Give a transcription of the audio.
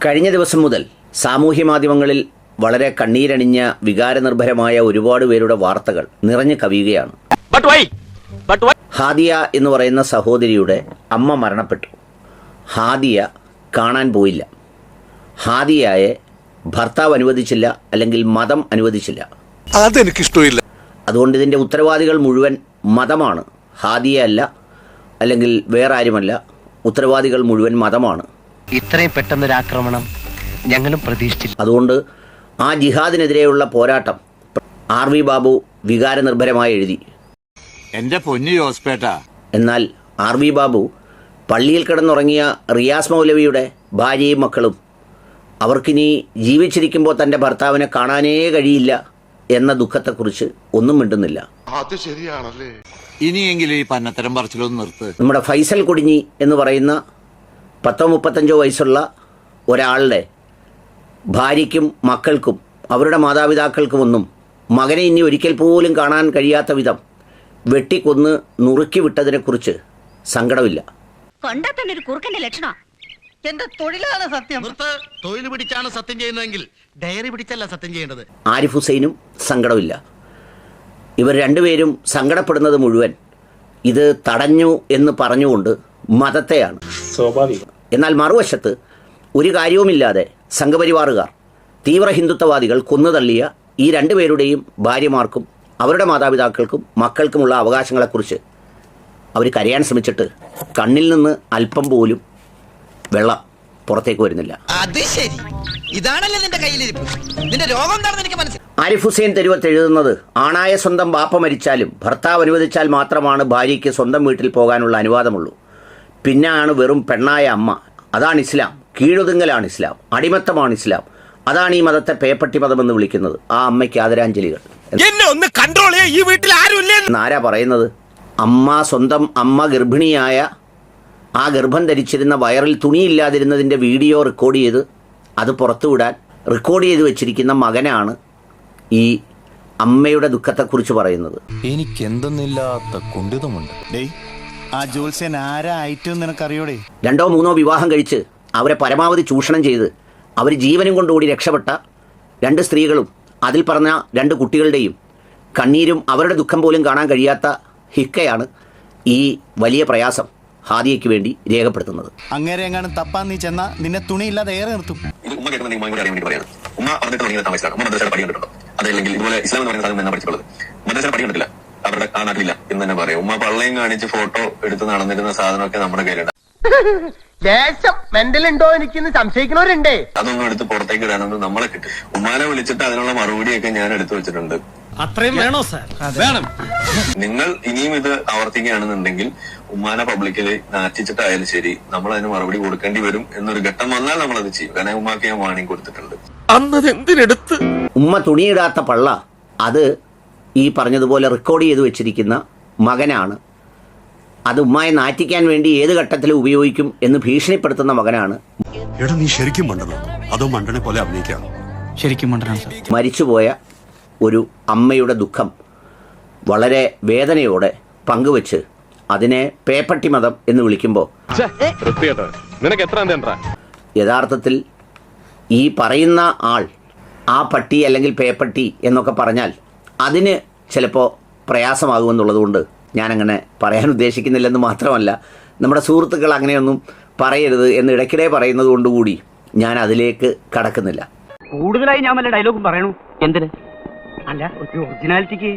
കഴിഞ്ഞ ദിവസം മുതൽ സാമൂഹ്യ മാധ്യമങ്ങളിൽ വളരെ കണ്ണീരണിഞ്ഞ വികാരനിർഭരമായ ഒരുപാട് പേരുടെ വാർത്തകൾ നിറഞ്ഞു കവിയുകയാണ്. ഹാദിയ എന്ന് പറയുന്ന സഹോദരിയുടെ അമ്മ മരണപ്പെട്ടു. ഹാദിയ കാണാൻ പോയില്ല. ഹാദിയയെ ഭർത്താവ് അനുവദിച്ചില്ല, അല്ലെങ്കിൽ മതം അനുവദിച്ചില്ല. അതെനിക്കിഷ്ടമില്ല. അതുകൊണ്ട് ഇതിൻ്റെ ഉത്തരവാദികൾ മുഴുവൻ മതമാണ്, ഹാദിയ അല്ല, അല്ലെങ്കിൽ വേറെ ആരുമല്ല. ഉത്തരവാദികൾ മുഴുവൻ മതമാണ്. ഇത്രയും പെട്ടെന്നൊരാക്രമണം ഞങ്ങളും പ്രതീക്ഷിച്ചില്ല. അതുകൊണ്ട് ആ ജിഹാദിനെതിരെയുള്ള പോരാട്ടം RV ബാബു വികാരനിർഭരമായി എഴുതി. എന്റെ പൊന്നു ജോസ്പേട്ട. എന്നാൽ RV ബാബു പള്ളിയിൽ കിടന്നുറങ്ങിയ റിയാസ് മൗലവിയുടെ ഭാര്യയും മക്കളും അവർക്കിനി ജീവിച്ചിരിക്കുമ്പോൾ തൻ്റെ ഭർത്താവിനെ കാണാനേ കഴിയില്ല എന്ന ദുഃഖത്തെക്കുറിച്ച് ഒന്നും മിണ്ടുന്നില്ല. അത് ശരിയാണല്ലേ. ഇനിയെങ്കിലും ഈ പന്നത്തരം പറച്ചിലൊന്ന് നിർത്ത്. നമ്മുടെ ഫൈസൽ കൊടിഞ്ഞി എന്ന് പറയുന്ന 30-35 വയസ്സുള്ള ഒരാളുടെ ഭാര്യയ്ക്കും മക്കൾക്കും അവരുടെ മാതാപിതാക്കൾക്കുമൊന്നും മകനെ ഇനി ഒരിക്കൽ പോലും കാണാൻ കഴിയാത്ത വിധം വെട്ടിക്കൊന്ന് നുറുക്കി വിട്ടതിനെക്കുറിച്ച് സങ്കടമില്ല. എന്റെ തൊഴിലാണ് സത്യം. തൊഴിൽ പിടിച്ചാണ് സത്യം ചെയ്യുന്നതെങ്കിൽ ഡയറി പിടിച്ചല്ല സത്യം ചെയ്യേണ്ടത്. ആരിഫ് ഹുസൈനും സങ്കടമില്ല. ഇവർ രണ്ടുപേരും സങ്കടപ്പെടുന്നത് മുഴുവൻ ഇത് തടഞ്ഞു എന്ന് പറഞ്ഞുകൊണ്ട് മതത്തെയാണ്. സ്വാഭാവികം. എന്നാൽ മറുവശത്ത് ഒരു കാര്യവുമില്ലാതെ സംഘപരിവാറുകാർ, തീവ്ര ഹിന്ദുത്വവാദികൾ കൊന്നുതള്ളിയ ഈ രണ്ടുപേരുടെയും ഭാര്യമാർക്കും അവരുടെ മാതാപിതാക്കൾക്കും മക്കൾക്കുമുള്ള അവകാശങ്ങളെക്കുറിച്ച് അവർ കരയാൻ ശ്രമിച്ചിട്ട് കണ്ണിൽ നിന്ന് അല്പം പോലും വെള്ളം പുറത്തേക്ക് വരുന്നില്ല. അത് ശരി, ഇതാണല്ലേ നിന്റെ കയ്യിലിരിപ്പ്. നിന്റെ രോഗം എന്താണെന്ന് എനിക്ക് മനസ്സിലായി. ആരിഫ് ഹുസൈൻ തെരുവത്ത് എഴുതുന്നത്, ആണായ സ്വന്തം ബാപ്പ മരിച്ചാലും ഭർത്താവ് അനുവദിച്ചാൽ മാത്രമാണ് ഭാര്യയ്ക്ക് സ്വന്തം വീട്ടിൽ പോകാനുള്ള അനുവാദമുള്ളൂ. പിന്നെയാണ് വെറും പെണ്ണായ അമ്മ. അതാണ് ഇസ്ലാം. കീഴൊതുങ്ങലാണ് ഇസ്ലാം. അടിമത്തമാണ് ഇസ്ലാം. അതാണ് ഈ മതത്തെ പേപ്പട്ടി മതമെന്ന് വിളിക്കുന്നത്. ആ അമ്മയ്ക്ക് ആദരാഞ്ജലികൾ. എന്നാരാ പറയുന്നത്? സ്വന്തം അമ്മ ഗർഭിണിയായ ആ ഗർഭം ധരിച്ചിരുന്ന വയറിൽ തുണിയില്ലാതിരുന്നതിൻ്റെ വീഡിയോ റെക്കോർഡ് ചെയ്ത് അത് പുറത്തുവിടാൻ റെക്കോർഡ് ചെയ്ത് വെച്ചിരിക്കുന്ന മകനാണ് ഈ അമ്മയുടെ ദുഃഖത്തെക്കുറിച്ച് പറയുന്നത്. എനിക്ക് എന്തെന്നില്ലാത്ത കുണ്ഠിതമുണ്ട്. ആ ജോത്സ്യൻ ആരായിട്ടും നിനക്കറിയോടെ? 2-3 വിവാഹം കഴിച്ച് അവരെ പരമാവധി ചൂഷണം ചെയ്ത് അവർ ജീവനും കൊണ്ടുകൂടി രക്ഷപ്പെട്ട 2 സ്ത്രീകളും അതിൽ പറഞ്ഞ 2 കുട്ടികളുടെയും കണ്ണീരും അവരുടെ ദുഃഖം പോലും കാണാൻ കഴിയാത്ത ഹിക്കയാണ് ഈ വലിയ പ്രയാസം ഹാദിയയ്ക്ക് വേണ്ടി രേഖപ്പെടുത്തുന്നത്. അങ്ങേരെ എങ്ങാനും തപ്പാൻ നീ ചെന്ന നിന്നെ തുണിയില്ലാതെ ഏറെ നിർത്തും. അതല്ലെങ്കിൽ ഇതുപോലെ ഇസ്ലാം എന്ന് പറയുന്ന സാധനം എന്നാ പഠിച്ചിട്ടുള്ളത്? മദ്രസ പഠിക്കണ്ടില്ല, അവരുടെ ആ നാട്ടിലില്ല എന്ന് തന്നെ പറയും. ഉമ്മ പള്ളയും കാണിച്ച് ഫോട്ടോ എടുത്ത് നടന്നിരുന്ന സാധനമൊക്കെ നമ്മുടെ കയ്യിലുണ്ട്. മെന്റലുണ്ടോ എനിക്കിന്ന് സംശയിക്കുന്നവരുണ്ടേ. അതൊന്നും എടുത്ത് പുറത്തേക്ക് ഇടാനൊന്നും നമ്മളെ കിട്ടും. ഉമ്മാനെ വിളിച്ചിട്ട് അതിനുള്ള മറുപടിയൊക്കെ ഞാൻ എടുത്തു വെച്ചിട്ടുണ്ട്. അത്രയും വേണോ സാർ? വേണം. നിങ്ങൾ ഇനിയും ഇത് ആവർത്തിക്കുകയാണെന്നുണ്ടെങ്കിൽ ഉമ്മാനെ പബ്ലിക്കലി നാറ്റിച്ചിട്ടായാലും ശരി, നമ്മൾ അതിന് മറുപടി കൊടുക്കേണ്ടി വരും. എന്നൊരു ഘട്ടം വന്നാൽ നമ്മളത് ചെയ്യും. കാരണം ഉമ്മാക്ക് ഞാൻ വാണിംഗ് കൊടുത്തിട്ടുണ്ട്. ഉമ്മ തുണിയിടാത്ത പള്ള അത് ഈ പറഞ്ഞതുപോലെ റെക്കോർഡ് ചെയ്ത് വെച്ചിരിക്കുന്ന മകനാണ്. അത് ഉമ്മയെ നാറ്റിക്കാൻ വേണ്ടി ഏത് ഘട്ടത്തിലും ഉപയോഗിക്കും എന്ന് ഭീഷണിപ്പെടുത്തുന്ന മകനാണ്. എടാ നീ ശരിക്കും മണ്ടനോ അതോ മണ്ടനെ പോലെ അഭിനയിക്കാം? ശരിക്കും മണ്ടനാണ് സാർ. മരിച്ചുപോയ ഒരു അമ്മയുടെ ദുഃഖം വളരെ വേദനയോടെ പങ്കുവെച്ച് അതിനെ പേപ്പട്ടി മതം എന്ന് വിളിക്കുമ്പോൾ യഥാർത്ഥത്തിൽ ഈ പറയുന്ന ആൾ ആ പട്ടി അല്ലെങ്കിൽ പേപ്പട്ടി എന്നൊക്കെ പറഞ്ഞാൽ അതിന് ചിലപ്പോൾ പ്രയാസമാകുമെന്നുള്ളതുകൊണ്ട് ഞാനങ്ങനെ പറയാൻ ഉദ്ദേശിക്കുന്നില്ലെന്ന് മാത്രമല്ല, നമ്മുടെ സുഹൃത്തുക്കൾ അങ്ങനെയൊന്നും പറയരുത് എന്ന് ഇടയ്ക്കിടെ പറയുന്നത് കൊണ്ടുകൂടി ഞാൻ അതിലേക്ക് കടക്കുന്നില്ല. കൂടുതലായി ഞാൻ വല്ല ഡയലോഗും പറയണു. എന്തിന്? അല്ല, ഒരു ഒറിജിനാലിറ്റിക്ക്.